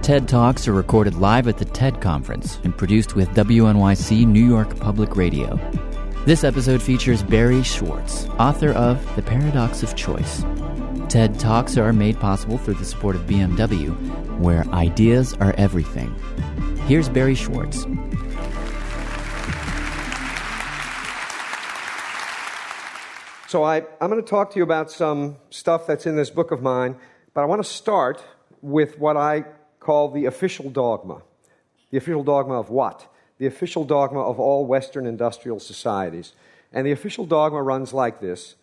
TED Talks are recorded live at the TED Conference and produced with WNYC New York Public Radio. This episode features Barry Schwartz, author of The Paradox of Choice. TED Talks are made possible through the support of BMW, where ideas are everything. Here's Barry Schwartz. So I'm going to talk to you about some stuff that's in this book of mine, but I want to start with what I call the official dogma. The official dogma of what? The official dogma of all Western industrial societies. And the official dogma runs like this.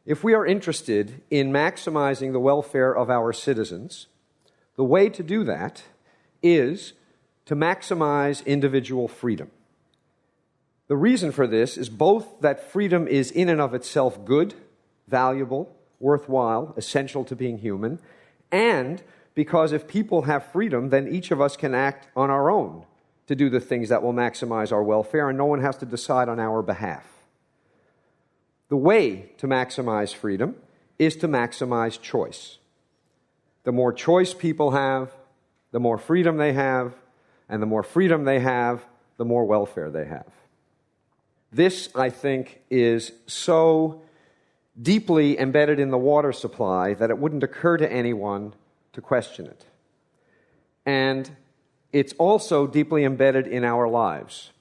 If we are interested in maximizing the welfare of our citizens, the way to do that is to maximize individual freedom. The reason for this is both that freedom is in and of itself good, valuable, worthwhile, essential to being human, and because if people have freedom, then each of us can act on our own to do the things that will maximize our welfare, and no one has to decide on our behalf. The way to maximize freedom is to maximize choice. The more choice people have, the more freedom they have, and the more freedom they have, the more welfare they have. This, I think, is so deeply embedded in the water supply that it wouldn't occur to anyone to question it. And it's also deeply embedded in our lives.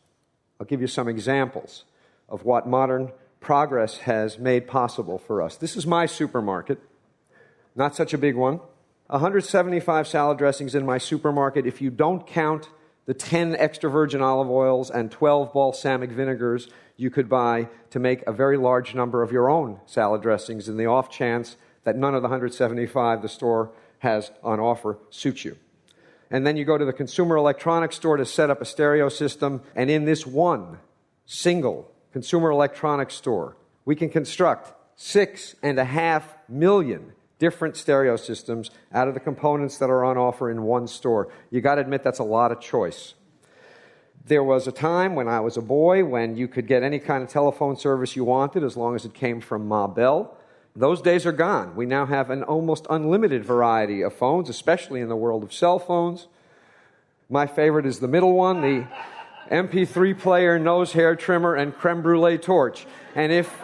I'll give you some examples of what modern progress has made possible for us. This is my supermarket, not such a big one. 175 salad dressings in my supermarket. If you don't count the 10 extra virgin olive oils and 12 balsamic vinegars you could buy to make a very large number of your own salad dressings in the off chance that none of the 175 the store has on offer suits you. And then you go to the consumer electronics store to set up a stereo system, and in this one single consumer electronics store, we can construct 6.5 million different stereo systems out of the components that are on offer in one store. You got to admit that's a lot of choice. There was a time when I was a boy when you could get any kind of telephone service you wanted as long as it came from Ma Bell. Those days are gone. We now have an almost unlimited variety of phones, especially in the world of cell phones. My favorite is the middle one, the MP3 player, nose hair trimmer, and creme brulee torch. And if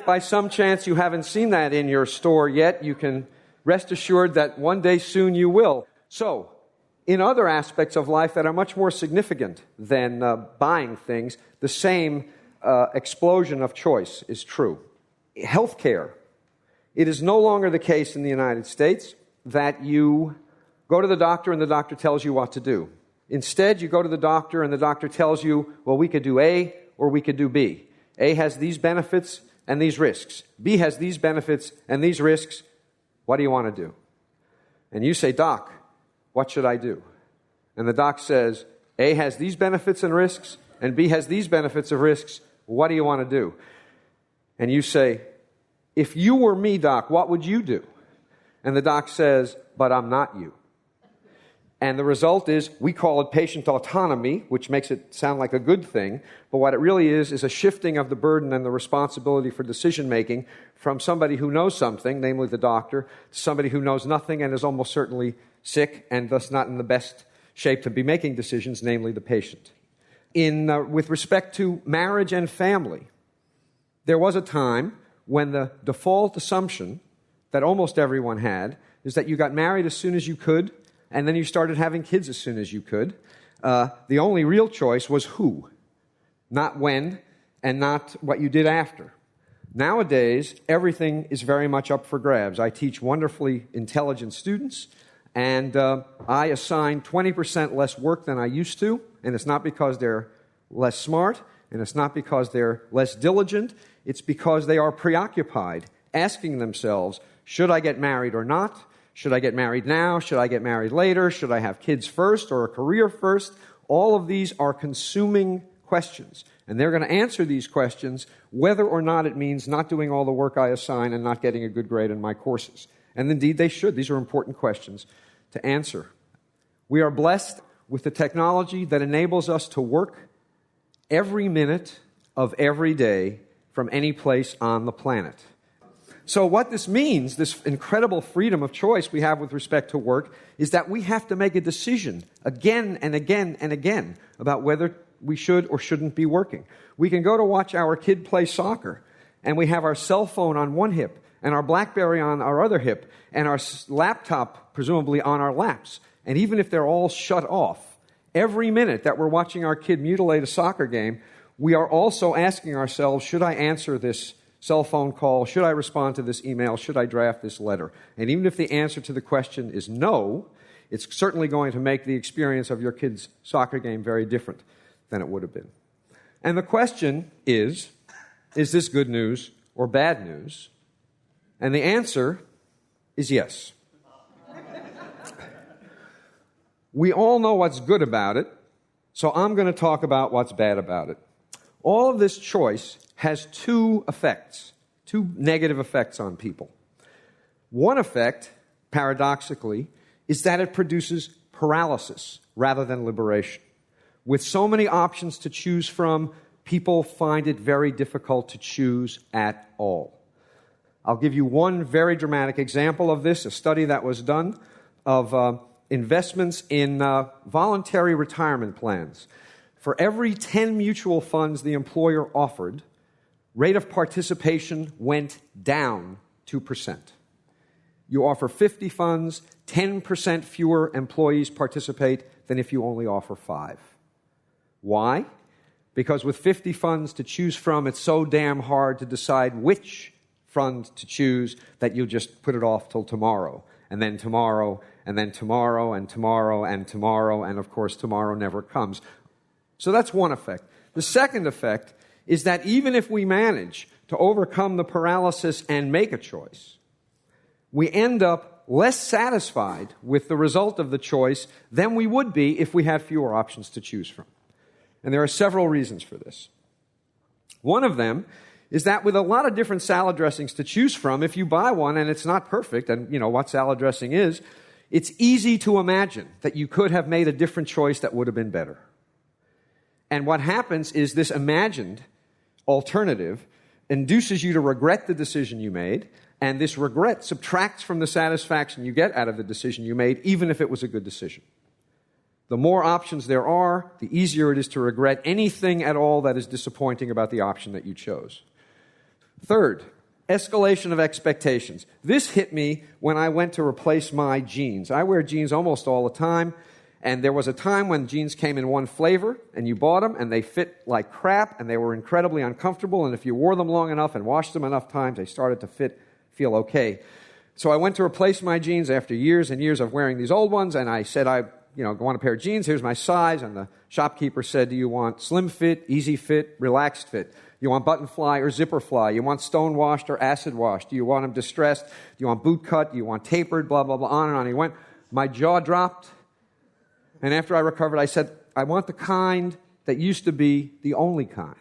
by some chance you haven't seen that in your store yet, you can rest assured that one day soon you will. So, in other aspects of life that are much more significant than buying things, the same explosion of choice is true. Healthcare. It is no longer the case in the United States that you go to the doctor and the doctor tells you what to do. Instead, you go to the doctor and the doctor tells you, well, we could do A or we could do B. A has these benefits and these risks. B has these benefits and these risks. What do you want to do? And you say, Doc, what should I do? And the doc says, A has these benefits and risks, and B has these benefits and risks. What do you want to do? And you say, if you were me, Doc, what would you do? And the doc says, but I'm not you. And the result is, we call it patient autonomy, which makes it sound like a good thing, but what it really is a shifting of the burden and the responsibility for decision-making from somebody who knows something, namely the doctor, to somebody who knows nothing and is almost certainly sick and thus not in the best shape to be making decisions, namely the patient. With respect to marriage and family, there was a time when the default assumption that almost everyone had is that you got married as soon as you could, and then you started having kids as soon as you could. The only real choice was who, not when, and not what you did after. Nowadays, everything is very much up for grabs. I teach wonderfully intelligent students, and I assign 20% less work than I used to, and it's not because they're less smart, and it's not because they're less diligent. It's because they are preoccupied, asking themselves, should I get married or not? Should I get married now? Should I get married later? Should I have kids first or a career first? All of these are consuming questions, and they're going to answer these questions whether or not it means not doing all the work I assign and not getting a good grade in my courses. And indeed they should. These are important questions to answer. We are blessed with the technology that enables us to work every minute of every day from any place on the planet. So what this means, this incredible freedom of choice we have with respect to work, is that we have to make a decision again and again and again about whether we should or shouldn't be working. We can go to watch our kid play soccer, and we have our cell phone on one hip, and our BlackBerry on our other hip, and our laptop presumably on our laps. And even if they're all shut off, every minute that we're watching our kid mutilate a soccer game, we are also asking ourselves, should I answer this cell phone call? Should I respond to this email? Should I draft this letter? And even if the answer to the question is no, it's certainly going to make the experience of your kid's soccer game very different than it would have been. And the question is this good news or bad news? And the answer is yes. We all know what's good about it, so I'm going to talk about what's bad about it. All of this choice has two negative effects on people. One effect, paradoxically, is that it produces paralysis rather than liberation. With so many options to choose from, people find it very difficult to choose at all. I'll give you one very dramatic example of this, a study that was done of investments in voluntary retirement plans. For every 10 mutual funds the employer offered, rate of participation went down 2%. You offer 50 funds, 10% fewer employees participate than if you only offer 5. Why? Because with 50 funds to choose from, it's so damn hard to decide which fund to choose that you'll just put it off till tomorrow, and then tomorrow, and then tomorrow, and tomorrow, and tomorrow, and of course tomorrow never comes. So that's one effect. The second effect is that even if we manage to overcome the paralysis and make a choice, we end up less satisfied with the result of the choice than we would be if we had fewer options to choose from. And there are several reasons for this. One of them is that with a lot of different salad dressings to choose from, if you buy one and it's not perfect, and you know what salad dressing is, it's easy to imagine that you could have made a different choice that would have been better. And what happens is this imagined alternative induces you to regret the decision you made, and this regret subtracts from the satisfaction you get out of the decision you made, even if it was a good decision. The more options there are, the easier it is to regret anything at all that is disappointing about the option that you chose. Third, escalation of expectations. This hit me when I went to replace my jeans. I wear jeans almost all the time, and there was a time when jeans came in one flavor, and you bought them, and they fit like crap, and they were incredibly uncomfortable, and if you wore them long enough and washed them enough times, they started to feel okay. So I went to replace my jeans after years and years of wearing these old ones, and I said, I want a pair of jeans, here's my size, and the shopkeeper said, do you want slim fit, easy fit, relaxed fit? You want button fly or zipper fly? You want stone washed or acid washed? Do you want them distressed? Do you want boot cut? Do you want tapered? Blah, blah, blah, on and on. He went. My jaw dropped. And after I recovered, I said, I want the kind that used to be the only kind.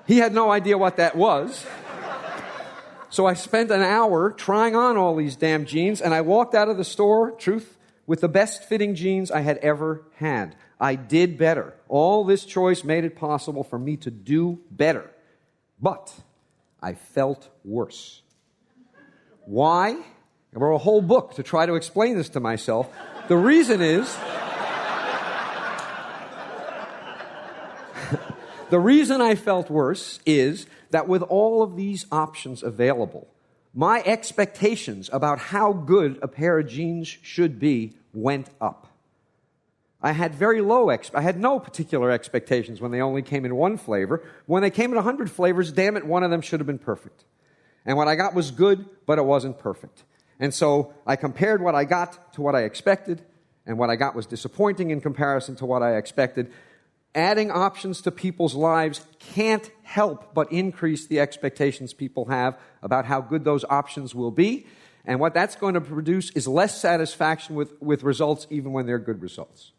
He had no idea what that was. So I spent an hour trying on all these damn jeans, and I walked out of the store, truth, with the best fitting jeans I had ever had. I did better. All this choice made it possible for me to do better. But I felt worse. Why? I wrote a whole book to try to explain this to myself. The reason is... the reason I felt worse is that with all of these options available, my expectations about how good a pair of jeans should be went up. I had I had no particular expectations when they only came in one flavor. When they came in 100 flavors, damn it, one of them should have been perfect. And what I got was good, but it wasn't perfect. And so I compared what I got to what I expected, and what I got was disappointing in comparison to what I expected. Adding options to people's lives can't help but increase the expectations people have about how good those options will be. And what that's going to produce is less satisfaction with results, even when they're good results.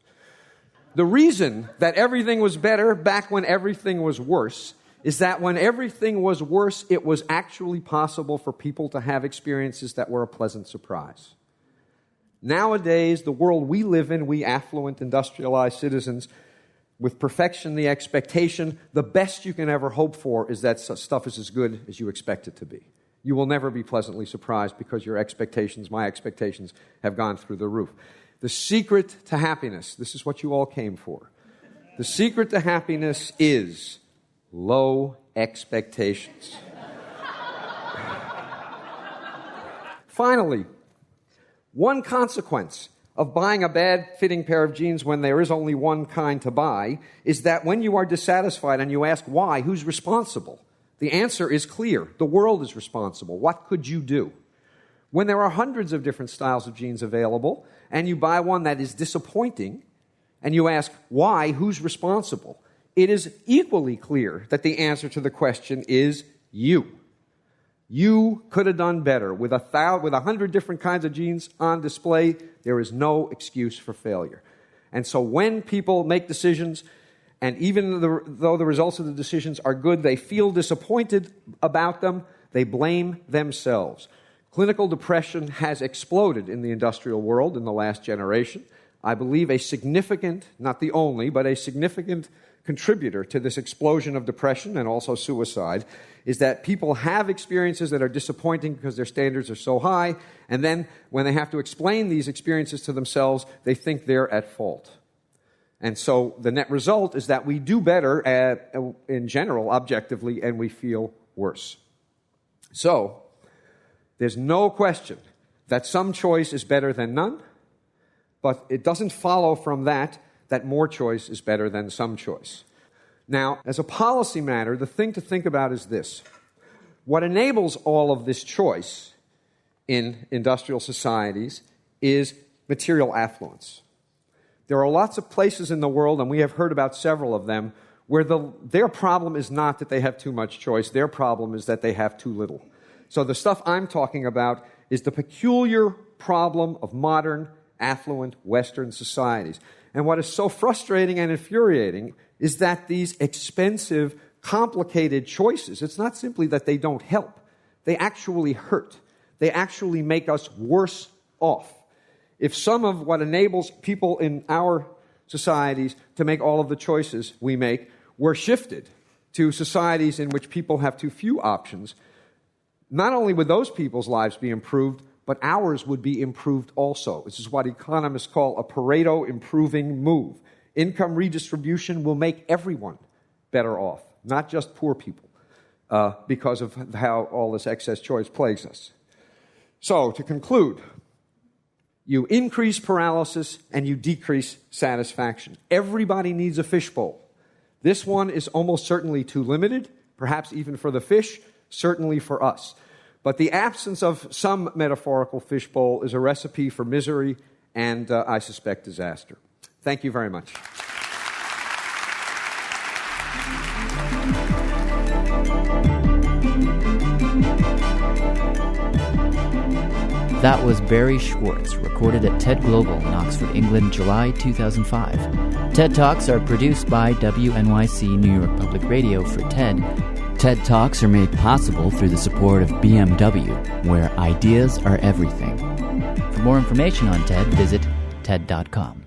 The reason that everything was better back when everything was worse is that when everything was worse, it was actually possible for people to have experiences that were a pleasant surprise. Nowadays, the world we live in, we affluent, industrialized citizens, with perfection the expectation, the best you can ever hope for is that stuff is as good as you expect it to be. You will never be pleasantly surprised because your expectations, my expectations, have gone through the roof. The secret to happiness, this is what you all came for. The secret to happiness is low expectations. Finally, one consequence of buying a bad-fitting pair of jeans when there is only one kind to buy is that when you are dissatisfied and you ask why, who's responsible? The answer is clear. The world is responsible. What could you do? When there are hundreds of different styles of jeans available and you buy one that is disappointing and you ask why, who's responsible? It is equally clear that the answer to the question is you. You could have done better. With 100 different kinds of jeans on display, there is no excuse for failure. And so when people make decisions, and even though the results of the decisions are good, they feel disappointed about them, they blame themselves. Clinical depression has exploded in the industrial world in the last generation. I believe a significant, not the only, but a significant contributor to this explosion of depression and also suicide is that people have experiences that are disappointing because their standards are so high, and then when they have to explain these experiences to themselves, they think they're at fault. And so the net result is that we do better in general, objectively, and we feel worse. So there's no question that some choice is better than none, but it doesn't follow from that more choice is better than some choice. Now, as a policy matter, the thing to think about is this. What enables all of this choice in industrial societies is material affluence. There are lots of places in the world, and we have heard about several of them, where their problem is not that they have too much choice. Their problem is that they have too little. So the stuff I'm talking about is the peculiar problem of modern, affluent Western societies. And what is so frustrating and infuriating is that these expensive, complicated choices, it's not simply that they don't help. They actually hurt. They actually make us worse off. If some of what enables people in our societies to make all of the choices we make were shifted to societies in which people have too few options, not only would those people's lives be improved, but ours would be improved also. This is what economists call a Pareto improving move. Income redistribution will make everyone better off, not just poor people, because of how all this excess choice plagues us. So, to conclude, you increase paralysis and you decrease satisfaction. Everybody needs a fishbowl. This one is almost certainly too limited, perhaps even for the fish, certainly for us. But the absence of some metaphorical fishbowl is a recipe for misery and, I suspect, disaster. Thank you very much. That was Barry Schwartz, recorded at TED Global in Oxford, England, July 2005. TED Talks are produced by WNYC New York Public Radio for TED. TED Talks are made possible through the support of BMW, where ideas are everything. For more information on TED, visit TED.com.